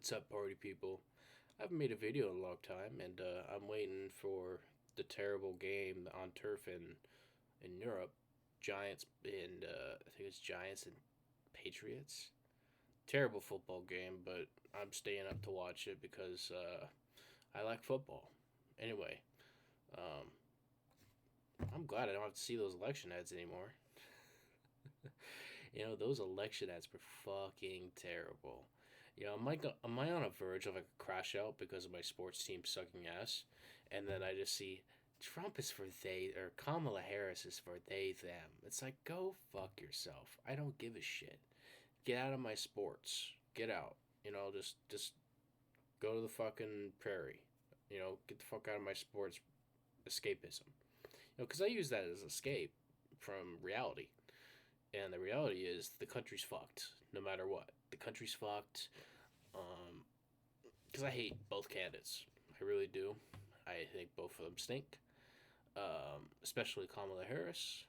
What's up, party people? I haven't made a video in a long time, and I'm waiting for the terrible game on turf in Europe. Giants and I think it's Giants and Patriots. Terrible football game, but I'm staying up to watch it because I like football. Anyway, um, I'm glad I don't have to see those election ads anymore. Those election ads were fucking terrible. Am I on a verge of like a crash out because of my sports team sucking ass? And then I just see Trump is for they, or Kamala Harris is for they, them. It's like, go fuck yourself. I don't give a shit. Get out of my sports. Get out. Just go to the fucking prairie. Get the fuck out of my sports escapism. Because I use that as escape from reality. And the reality is the country's fucked no matter what. The country's fucked. Because I hate both candidates. I really do. I think both of them stink. Especially Kamala Harris.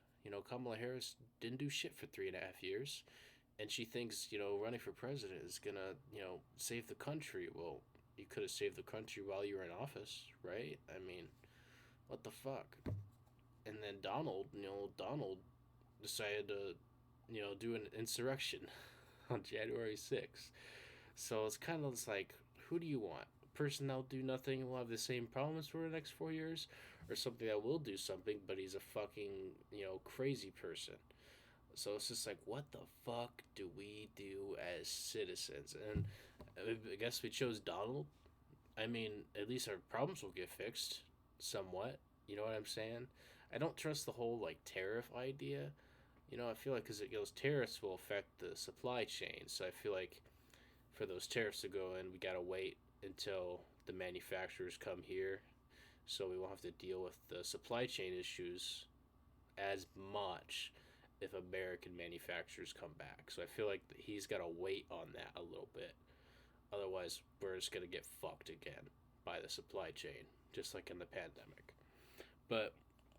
Kamala Harris didn't do shit for 3.5 years. And she thinks, running for president is gonna, save the country. Well, you could have saved the country while you were in office, right? I mean, what the fuck? And then Donald decided to, do an insurrection on January 6th. So it's kind of just like, who do you want? A person that'll do nothing and will have the same problems for the next 4 years? Or something that will do something, but he's a fucking, crazy person? So it's just like, what the fuck do we do as citizens? And I guess we chose Donald. I mean, at least our problems will get fixed somewhat. You know what I'm saying? I don't trust the whole like tariff idea. I feel like because it goes tariffs will affect the supply chain. So I feel like for those tariffs to go in, we gotta wait until the manufacturers come here, so we won't have to deal with the supply chain issues as much if American manufacturers come back. So I feel like he's got to wait on that a little bit. Otherwise, we're just going to get fucked again by the supply chain, just like in the pandemic. But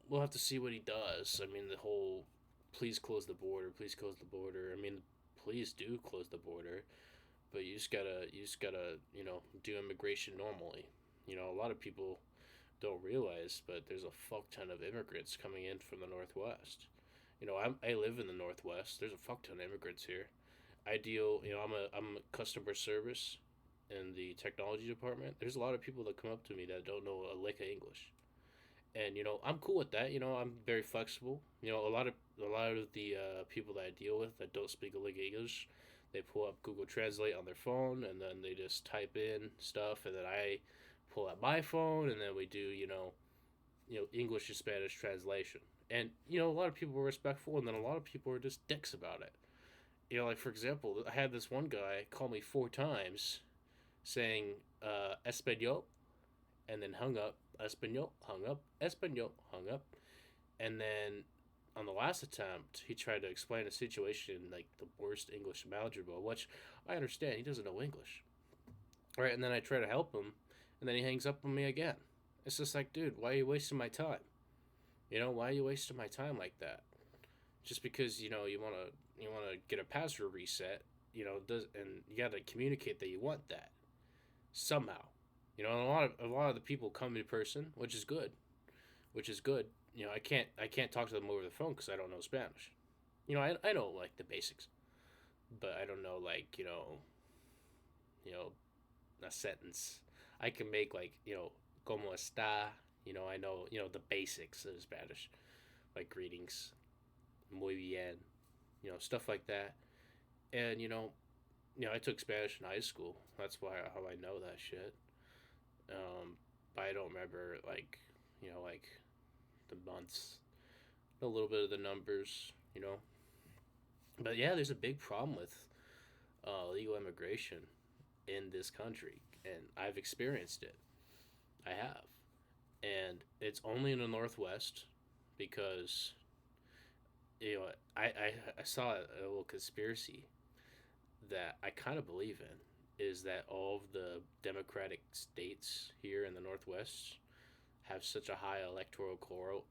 we'll have to see what he does. I mean, the whole please close the border, please close the border. I mean, please do close the border, but you just gotta do immigration normally. A lot of people don't realize, but there's a fuck ton of immigrants coming in from the Northwest. I live in the Northwest. There's a fuck ton of immigrants here. I deal, I'm a customer service in the technology department. There's a lot of people that come up to me that don't know a lick of English, and I'm cool with that. I'm very flexible. A lot of the people that I deal with that don't speak a lick of English, they pull up Google Translate on their phone and then they just type in stuff, and then I pull out my phone and then we do English to Spanish translation. And a lot of people were respectful, and then a lot of people were just dicks about it. Like for example, I had this one guy call me 4 times, saying Espanol, and then hung up. Espanol, hung up. Espanol, hung up. And then on the last attempt, he tried to explain a situation like the worst English imaginable, which I understand. He doesn't know English, right? And then I try to help him, and then he hangs up on me again. It's just like, dude, why are you wasting my time? Why are you wasting my time like that? Just because you wanna get a password reset, does and you gotta communicate that you want that somehow. And a lot of the people come in person, which is good, which is good. I can't talk to them over the phone because I don't know Spanish. I know like the basics, but I don't know like you know a sentence. I can make like como está. I know the basics of Spanish, like greetings, muy bien, stuff like that. And I took Spanish in high school. That's why how I know that shit. But I don't remember like the months, a little bit of the numbers. But yeah, there's a big problem with legal immigration in this country, and I've experienced it. I have, and it's only in the Northwest because I saw a little conspiracy that I kind of believe in, is that all of the Democratic states here in the Northwest have such a high electoral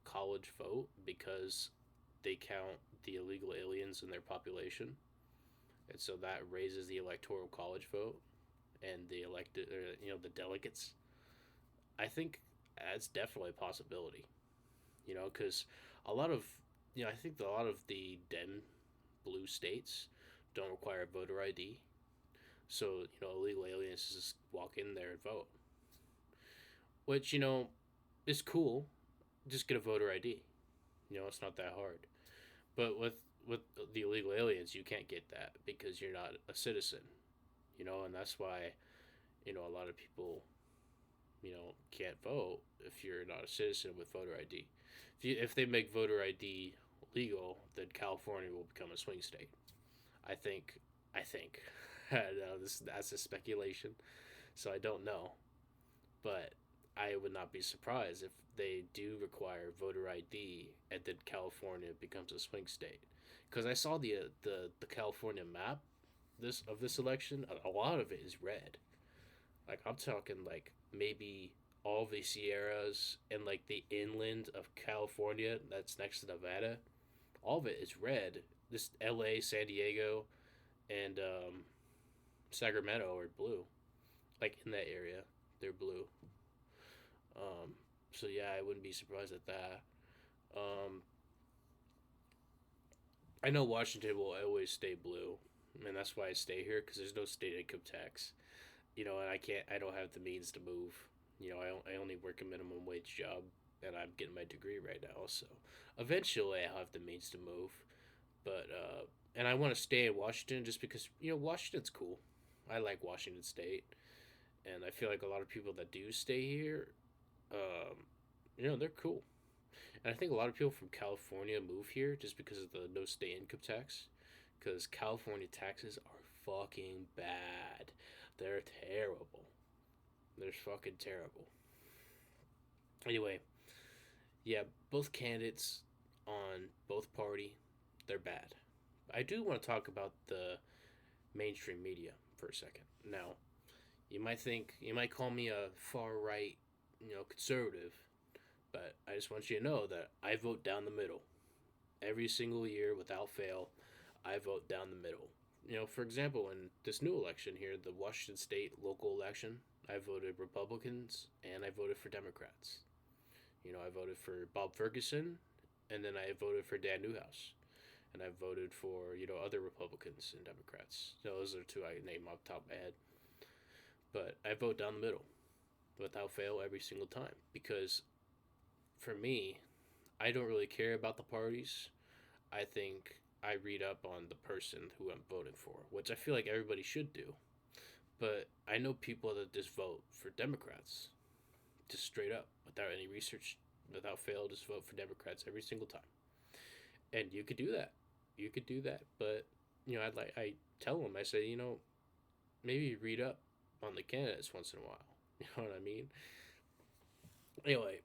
college vote because they count the illegal aliens in their population, and so that raises the electoral college vote. and the elected, or, the delegates. I think that's definitely a possibility. Because a lot of, I think a lot of the Dem blue states don't require voter ID. So, illegal aliens just walk in there and vote. Which, is cool. Just get a voter ID. It's not that hard. But with the illegal aliens, you can't get that because you're not a citizen. And that's why, a lot of people, can't vote if you're not a citizen with voter ID. If they make voter ID legal, then California will become a swing state. I think. I think. No, that's a speculation, so I don't know. But I would not be surprised if they do require voter ID and then California becomes a swing state. Because I saw the California map this election. A lot of it is red. Like I'm talking like maybe all the Sierras and like the inland of California that's next to Nevada. All of it is red. This L.A., San Diego, and Sacramento are blue. Like in that area, they're blue. Um, so yeah, I wouldn't be surprised at that. Um, I know Washington will always stay blue, and that's why I stay here because there's no state income tax. And I can't. I don't have the means to move. I only work a minimum wage job, and I'm getting my degree right now. So eventually, I'll have the means to move. But and I want to stay in Washington just because Washington's cool. I like Washington State, and I feel like a lot of people that do stay here, um, they're cool. And I think a lot of people from California move here just because of the no state income tax, because California taxes are fucking bad. They're terrible. They're fucking terrible. Anyway, yeah, both candidates on both party, they're bad. I do want to talk about the mainstream media for a second. Now, you might call me a far right, conservative, but I just want you to know that I vote down the middle. Every single year, without fail, I vote down the middle. For example, in this new election here, the Washington State local election, I voted Republicans and I voted for Democrats. I voted for Bob Ferguson, and then I voted for Dan Newhouse, and I voted for other Republicans and Democrats. Those are two I name off the top of my head. But I vote down the middle, without fail, every single time because for me, I don't really care about the parties. I think I read up on the person who I'm voting for, which I feel like everybody should do. But I know people that just vote for Democrats, just straight up, without any research, without fail, just vote for Democrats every single time. And you could do that. You could do that, but I tell them, I say, maybe read up on the candidates once in a while. You know what I mean? Anyway,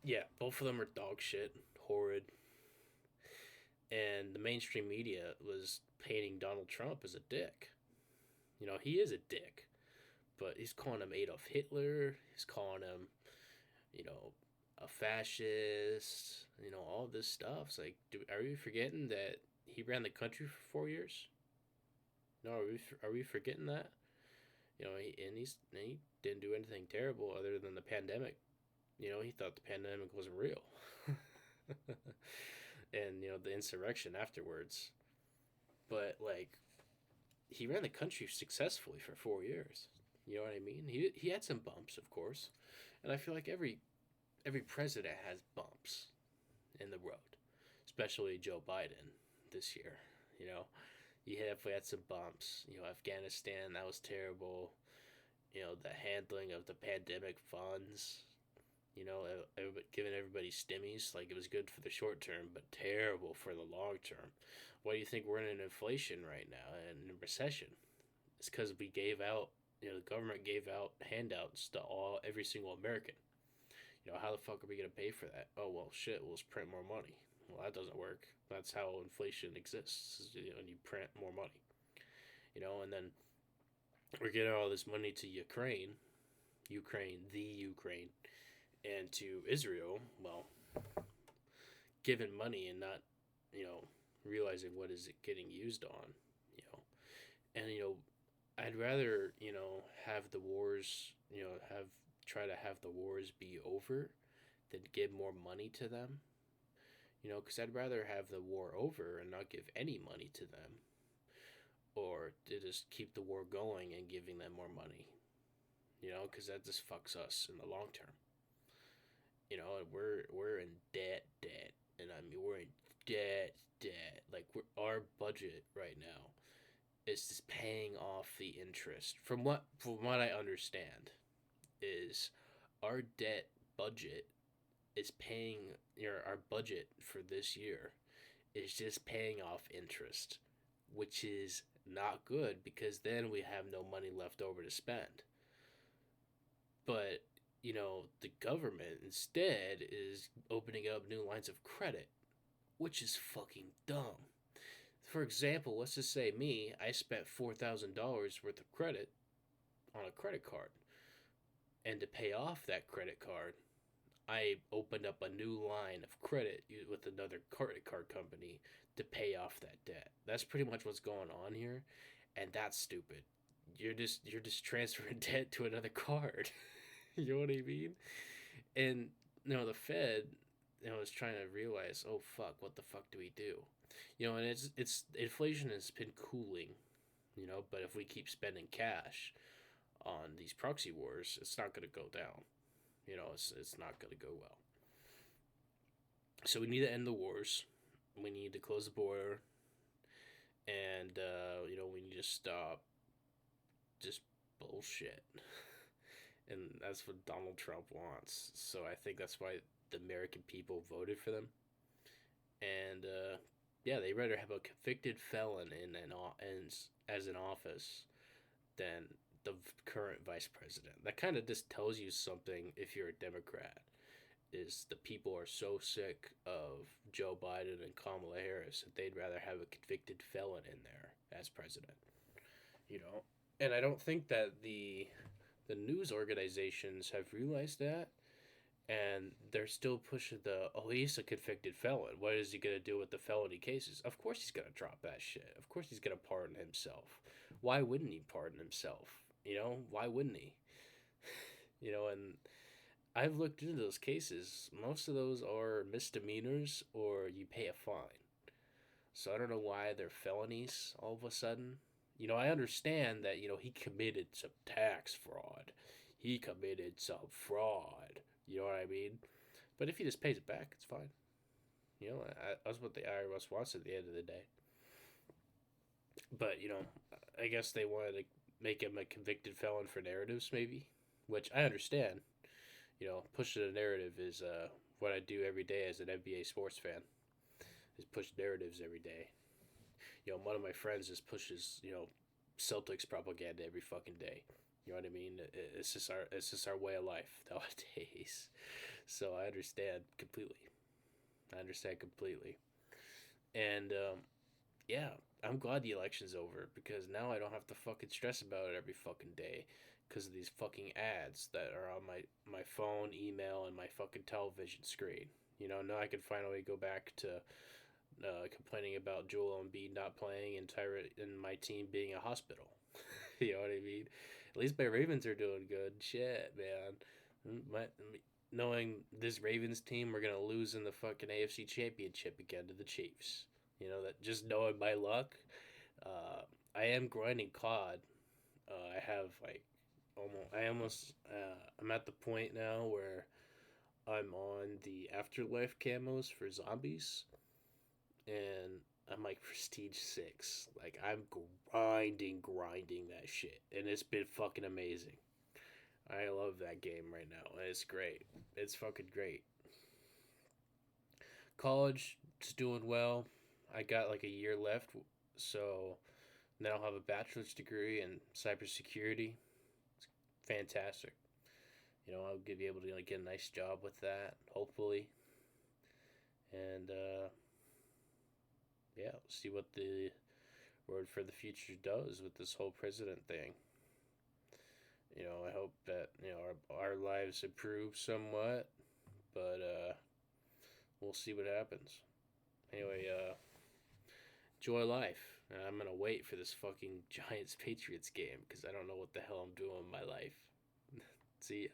yeah, both of them are dog shit, horrid, and the mainstream media was painting Donald Trump as a dick. He is a dick, but he's calling him Adolf Hitler. He's calling him, a fascist. All this stuff. It's like, are we forgetting that he ran the country for 4 years? No, are we forgetting that? And he didn't do anything terrible other than the pandemic. He thought the pandemic wasn't real. And, the insurrection afterwards. But, like, he ran the country successfully for 4 years. You know what I mean? He had some bumps, of course. And I feel like every president has bumps in the road. Especially Joe Biden this year. He definitely had some bumps. Afghanistan, that was terrible. The handling of the pandemic funds. Giving everybody stimmies, like it was good for the short term, but terrible for the long term. Why do you think we're in an inflation right now and in a recession? It's because we gave out, the government gave out handouts to every single American. How the fuck are we gonna pay for that? Oh well, shit. We'll just print more money. Well, that doesn't work. That's how inflation exists. And you print more money. And then we're getting all this money to Ukraine, the Ukraine, and to Israel, well, giving money and not, realizing what is it getting used on, and I'd rather, have the wars, have try to have the wars be over than give more money to them. Because I'd rather have the war over and not give any money to them, or to just keep the war going and giving them more money. Because that just fucks us in the long term. We're in debt, and I mean we're in debt. Like our budget right now is just paying off the interest. From what I understand, is our debt budget is paying, our budget for this year is just paying off interest, which is not good because then we have no money left over to spend. But, the government instead is opening up new lines of credit, which is fucking dumb. For example, let's just say I spent $4,000 worth of credit on a credit card. And to pay off that credit card, I opened up a new line of credit with another credit card company to pay off that debt. That's pretty much what's going on here, and that's stupid. You're just transferring debt to another card. You know what I mean? And the Fed, is trying to realize, oh fuck, what the fuck do we do? And it's inflation has been cooling, but if we keep spending cash on these proxy wars, it's not going to go down. It's not going to go well. So we need to end the wars. We need to close the border, and we need to stop just bullshit. And that's what Donald Trump wants. So I think that's why the American people voted for them. And yeah, they rather have a convicted felon as an office than the current vice president. That kind of just tells you something if you're a Democrat. Is the people are so sick of Joe Biden and Kamala Harris that they'd rather have a convicted felon in there as president. And I don't think that the news organizations have realized that, and they're still pushing he's a convicted felon. What is he gonna do with the felony cases? Of course he's gonna drop that shit. Of course he's gonna pardon himself. Why wouldn't he pardon himself? Why wouldn't he? And I've looked into those cases. Most of those are misdemeanors or you pay a fine. So I don't know why they're felonies all of a sudden. I understand that, he committed some tax fraud. He committed some fraud. You know what I mean? But if he just pays it back, it's fine. That's what the IRS wants at the end of the day. But, I guess they wanted to make him a convicted felon for narratives, maybe. Which I understand. Pushing a narrative is what I do every day as an NBA sports fan. Is push narratives every day. One of my friends just pushes, Celtics propaganda every fucking day. You know what I mean? It's just our way of life nowadays. So I understand completely. And yeah, I'm glad the election's over because now I don't have to fucking stress about it every fucking day because of these fucking ads that are on my phone, email, and my fucking television screen. Now I can finally go back to complaining about Joel Embiid not playing and my team being a hospital. You know what I mean? At least my Ravens are doing good. Shit, man. Knowing this Ravens team, we're gonna lose in the fucking AFC Championship again to the Chiefs. That just knowing my luck. I am grinding COD. I have I'm at the point now where I'm on the afterlife camos for zombies, and I'm like prestige 6. Like I'm grinding that shit, and it's been fucking amazing. I love that game right now. It's great. It's fucking great. College is doing well. I got like a year left, so then I'll have a bachelor's degree in cybersecurity. It's fantastic. I'll be able to get a nice job with that, hopefully. And yeah, see what the word for the future does with this whole president thing. I hope that our lives improve somewhat, but we'll see what happens. Anyway, enjoy life. And I'm gonna wait for this fucking Giants Patriots game because I don't know what the hell I'm doing with my life. See ya.